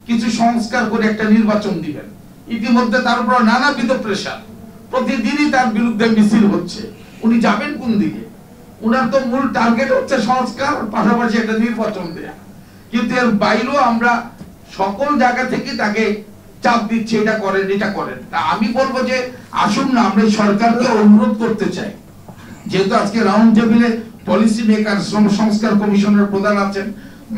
কিছু সংস্কার করে একটা নির্বাচন দিবেন। ইতিমধ্যে তার উপর নানাবিধ প্রেশার, প্রতিদিনই তার বিরুদ্ধে মিছিল হচ্ছে। উনি যাবেন কোন দিকে? উনার তো মূল টার্গেট হচ্ছে সংস্কার, পাশাপাশি একটা নির্বাচন দেয়া। কিন্তু এর বাইরেও আমরা সকল জায়গা থেকে তাকে চাপ দিচ্ছি, এটা করেন এটা করেন। তা আমি বলবো যে আসুন না, আমরা সরকারকে অনুরোধ করতে চাই, যেহেতু আজকে রাউন্ড টেবিলে পলিসি মেকার, শ্রম সংস্কার কমিশনের প্রধান আছেন,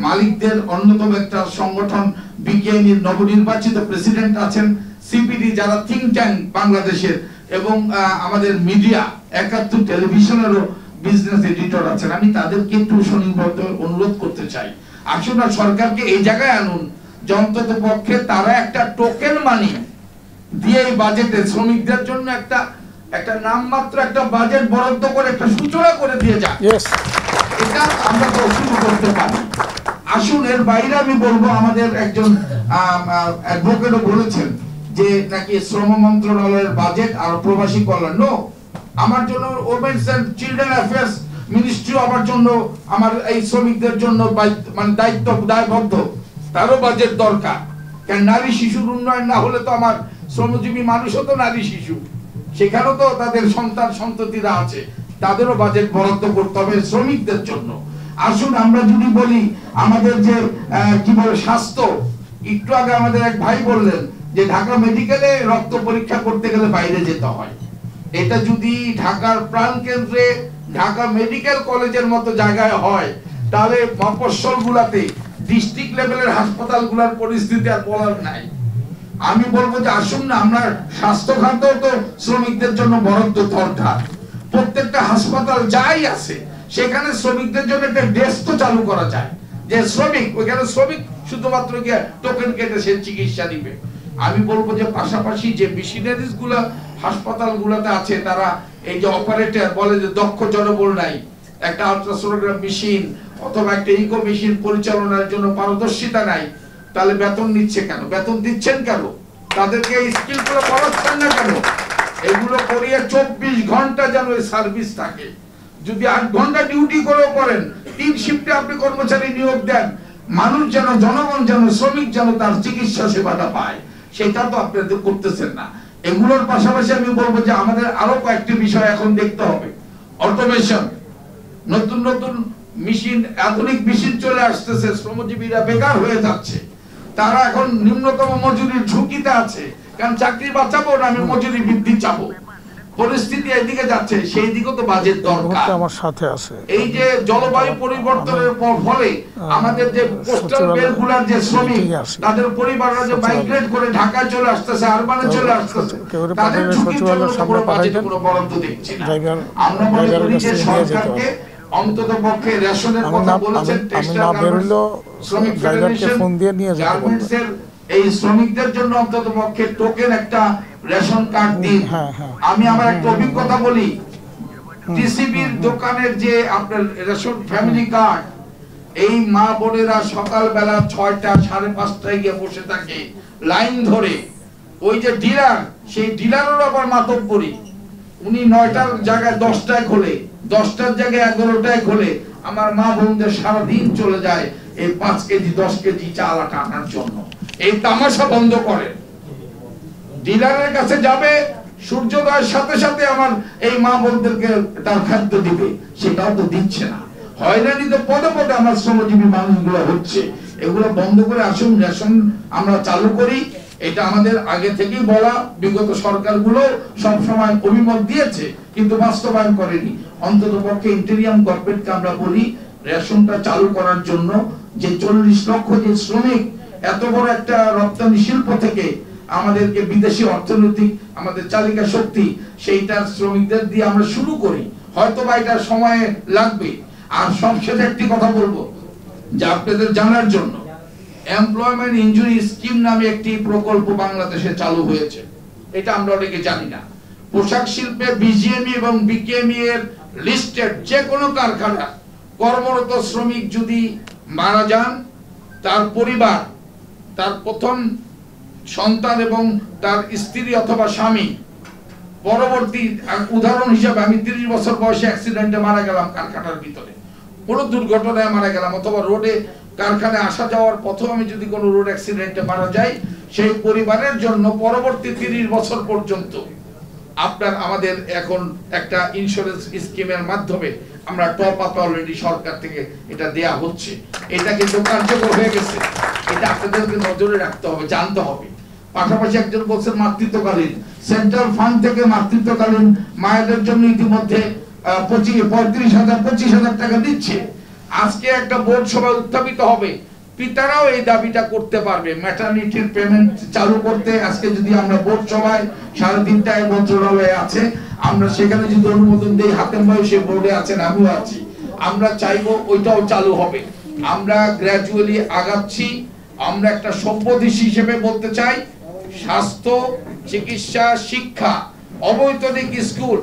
মালিকদের অন্যতম একটা সংগঠন বিকেএমইর নবনির্বাচিত প্রেসিডেন্ট আছেন, সিপিডি যারা থিঙ্ক ট্যাঙ্ক বাংলাদেশের, এবং আমাদের মিডিয়া 71 টেলিভিশনেরও বিজনেস এডিটর আছেন। আমি তাদেরকে একটু সুনির্ভর অনুরোধ করতে চাই, আসুন না সরকারকে এই জায়গায় আনুন যে অন্তত পক্ষে তারা একটা টোকেন মানি দিয়ে এই বাজেটে শ্রমিকদের জন্য একটা নামমাত্র একটা বাজেট বরাদ্দ করে একটা সূচনা করে দিয়ে যাক। এটা আমরা তো শুরু করতে পারি। আসুন, এর বাইরে আমি বলবো, আমাদের একজন অ্যাডভোকেটও বলেছেন যে নাকি শ্রম মন্ত্রণালয়ের বাজেট আর প্রবাসী কল্যাণ। নো, আমার জন্য women's and children affairs ministry আমার জন্য, আমার এই শ্রমিকদের জন্য মানে দায়বদ্ধ, তারও বাজেট দরকার। কারণ নারী শিশুর উন্নয়ন না হলে তো আমার শ্রমজীবী মানুষও তো নারী শিশু, সেখানেও তো তাদের সন্তান সন্ততিরা আছে, তাদেরও বাজেট বরাদ্দ করতে হবে শ্রমিকদের জন্য। আসুন আমরা যদি বলি আমাদের যে কি বলে স্বাস্থ্য, একটু আগে আমাদের এক ভাই বললেন যে ঢাকা মেডিকেলে রক্ত পরীক্ষা করতে গেলে বাইরে যেতে হয়। এটা যদি ঢাকার প্রাণ কেন্দ্রে ঢাকা মেডিকেল কলেজের মতো জায়গায় হয়, তাহলে মফস্বল গুলাতে ডিস্ট্রিক্ট লেভেলের হাসপাতালগুলোর পরিস্থিতি আর বলার নাই। আমি বলবো যে আসুন না, আমরা স্বাস্থ্য খাতেও তো শ্রমিকদের জন্য বরাদ্দ দরকার। প্রত্যেকটা হাসপাতাল যাই আছে সেখানে শ্রমিকদের জন্য একটা ডেস্ক তো চালু করা যায়, যে শ্রমিক ওইখানে শ্রমিক শুধুমাত্র গিয়ে টোকেন কেটে সে চিকিৎসা দিবে। আমি বলবো যে পাশাপাশি যে মেশিনারিজ গুলা হাসপাতাল গুলাতে আছে, তারা এই যে অপারেটর বলে যে দক্ষ জনবল নাই, একটা আল্ট্রাসোনোগ্রাফ মেশিন অথবা একটা ইকো মেশিন পরিচালনার জন্য পারদর্শিতা নাই, তাহলে বেতন নিচ্ছে কেন? বেতন দিচ্ছেন কেন? তাদেরকে স্কিল গুলো পড়াচ্ছেন না কেন? এগুলো করিয়ে 24 ঘন্টা যেন সার্ভিস থাকে। যদি 8 ঘন্টা ডিউটি করেও করেন, 3 শিফটে আপনি কর্মচারী নিয়োগ দেন, মানুষ যেন, জনগণ যেন, শ্রমিক যেন তার চিকিৎসা সেবাটা পায়, সেটা তো আপনাদের করতেছেন না। এগুলোর পাশাপাশি আমি বলবো যে আমাদের আরো কয়েকটি বিষয় এখন দেখতে হবে। অটোমেশন, নতুন নতুন মেশিন, আধুনিক মেশিন চলে আসতেছে, শ্রমজীবীরা বেকার হয়ে যাচ্ছে, তারা এখন নিম্নতম মজুরির ঝুঁকিতে আছে। কারণ চাকরি বাঁচাবো না আমি মজুরি বৃদ্ধি চাবো, পরিস্থিতি এদিকে যাচ্ছে, সেই দিকে তো বাজেট দরকার। আমার সাথে আছে এই যে জলবায়ু পরিবর্তনের ফলে আমাদের যে কোস্টাল বেল্টগুলোর যে শ্রমিক, তাদের পরিবাররা যে মাইগ্রেট করে ঢাকায় চলে আসতেছে, আরবানে চলে আসতেছে, তাদের ঝুঁকির জন্য কোনো বাজেটে কোনো বরাদ্দ দেখছি না। আমরা মনে করি যে সরকারকে অন্তত পক্ষে রেশনের কথা বলেছেন, টেক্সটাইল শ্রমিক ফেডারেশন গার্মেন্টসের এই শ্রমিকদের জন্য অন্তত পক্ষে টোকেন একটা রেশন কার্ড দিন। আমি আমার একটা অভিজ্ঞতা বলি, টিসিবির দোকানের যে আপনার রেশন ফ্যামিলি কার্ড, এই মা বোনেরা সকালবেলা 6টা 5:30টায় গিয়ে বসে থাকে লাইন ধরে। ওই যে ডিলার, সেই ডিলারের আবার মাতব্বরি, উনি 9টার জায়গায় 10টায় খোলে, 10টার জায়গায় 11টায় খোলে। আমার মা বোনদের সারাদিন চলে যায় এই 5 কেজি 10 কেজি চাল আটা আনার জন্য। এই তামাশা বন্ধ করেন। ডিলারের কাছে যাবে, সূর্যোদয়ের সাথে সাথে আমার এই মা বোনদেরকে তার খাদ্য দিবে, সেটাও তো দিচ্ছে না। হয়রানি তো পদে পদে আমার শ্রমজীবী মানুষগুলো হচ্ছে। এগুলো বন্ধ করে আসুন রেশন আমরা চালু করি। এটা আমাদের আগে থেকেই বলা, বিগত সরকারগুলো সব সময় অভিমত দিয়েছে কিন্তু বাস্তবায়ন করেনি। অন্তত পক্ষে ইন্টেরিয়াম গভর্নমেন্টকে আমরা বলি রেশনটা চালু করার জন্য, যে 40 লক্ষ যে শ্রমিক এত বড় একটা রপ্তানি শিল্প থেকে আমাদেরকে বিদেশি অর্থনৈতিক আমাদের চালিকা শক্তি, সেইটার শ্রমিকদের দিয়ে আমরা শুরু করি। হয়তো বা এটা সময় লাগবে। আর সবশেষে একটি কথা বলবো যে আপনাদের জানার জন্য, এমপ্লয়মেন্ট ইনজুরি স্কিম নামে একটি প্রকল্প বাংলাদেশে চালু হয়েছে, এটা আমরা অনেকে জানি না। পোশাক শিল্পে বিজিএমই এবং বিকেএমই এর লিস্টেড যে কোনো কারখানা কর্মরত শ্রমিক যদি মারা যান, তার পরিবার, তার প্রথম সন্তান এবং তার স্ত্রী অথবা স্বামী, পরবর্তী উদাহরণ হিসাবে আমি 30 বছর বয়সে অ্যাক্সিডেন্টে মারা গেলাম, কারখানার ভিতরে কোনো দুর্ঘটনায় মারা গেলাম, অথবা রোডে কারখানায় আসা যাওয়ার পথেও আমি যদি কোনো রোড অ্যাক্সিডেন্টে মারা যাই, সেই পরিবারের জন্য পরবর্তী 30 বছর পর্যন্ত আমাদের এখন একটা ইন্স্যুরেন্স স্কিমের মাধ্যমে আমরা টপ আপ অলরেডি সরকার থেকে এটা দেয়া হচ্ছে। এটা কিন্তু কার্যকর হয়ে গেছে, এটা আপনাদেরকে নজরে রাখতে হবে, জানতে হবে। পাশাপাশি একজন বলছেন মাতৃত্বকালীন, সেন্ট্রাল ফান্ড থেকে মাতৃত্বকালীন মায়েদের জন্য ইতিমধ্যে 25,000 টাকা দিচ্ছে। আজকে একটা বোর্ড সভায় উত্থাপিত হবে, পিতারাও এই দাবিটা করতে পারবে, ম্যাটারনিটির পেমেন্ট চালু করতে। আজকে যদি আমরা বোর্ড সভায় 3:30টায় মন্ত্রণালয়ে আছে, আমরা সেখানে যদি অনুমোদন দেই, হাতেম ভাই সে বোর্ডে আছেন, আমিও আছি, আমরা চাইবো ওইটাও চালু হবে। আমরা গ্র্যাজুয়ালি আগাচ্ছি। আমরা একটা সভ্যদেশ হিসেবে বলতে চাই, স্বাস্থ্য, চিকিৎসা, শিক্ষা, অবৈতনিক স্কুল